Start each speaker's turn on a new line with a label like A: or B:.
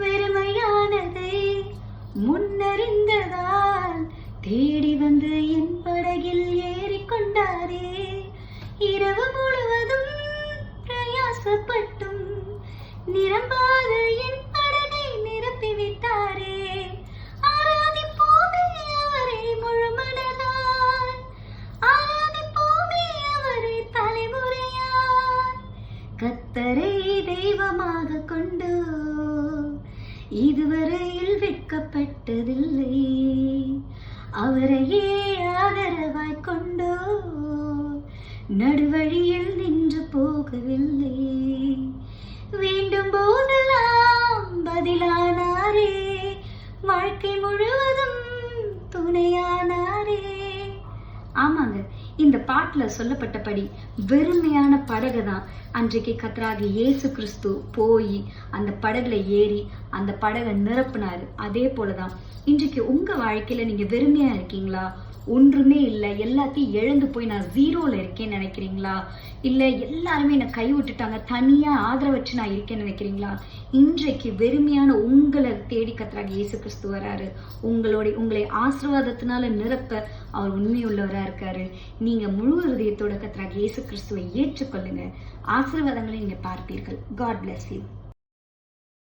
A: வெறுமையானதை முன்னறிந்ததால் தேடி வந்து என் படகில் ஏறிக்கொண்டாரே. இரவு முழுவதும் பிரயாசப்பட்டும் நிரம்பாத என் படகை நிரப்பிவிட்டாரே. ஆராதிப்போமே அவரை முழுமனதாய், ஆராதிப்போமே அவரை தலைமுறையாய். கர்த்தரை தெய்வமாக கொண்டு இதுவரையில் வெட்கப்பட்டதில்லை. அவரையே ஆதரவாய் கொண்டோ நடுவழியில் நின்று போகவில்லை. வேண்டும் போதெல்லாம் பதிலானாரே, வாழ்க்கை முழுவதும் துணையானாரே. ஆமாங்க, இந்த பாட்டுல சொல்லப்பட்டபடி வெறுமையான படகு தான் அன்றைக்கு கர்த்தராகிய இயேசு கிறிஸ்து போய் அந்த படகுல ஏறி அந்த படகை நிரப்புனாரு. அதே போலதான் இன்றைக்கு உங்க வாழ்க்கையில நீங்க வெறுமையா இருக்கீங்களா? ஒன்றுமே இல்லை, எல்லாத்தையும் இழந்து போய் நான் ஜீரோல இருக்கேன்னு நினைக்கிறீங்களா? இல்ல எல்லாருமே என்னை கை விட்டுட்டாங்க, தனியா ஆதரவற்று நான் இருக்கேன்னு நினைக்கிறீங்களா? இன்றைக்கு வெறுமையான உங்களை தேடி கர்த்தராகிய இயேசு கிறிஸ்து வராரு. உங்களை ஆசீர்வாதத்தினால நிரப்ப அவர் உண்மையுள்ளவரா இருக்காரு. நீங்க முழு ஹிருதயத்தோட கர்த்தராகிய இயேசு கிறிஸ்துவை ஏற்றுக்கொள்ளுங்க. ஆசீர்வாதங்களை நீங்க பார்ப்பீர்கள். God bless you.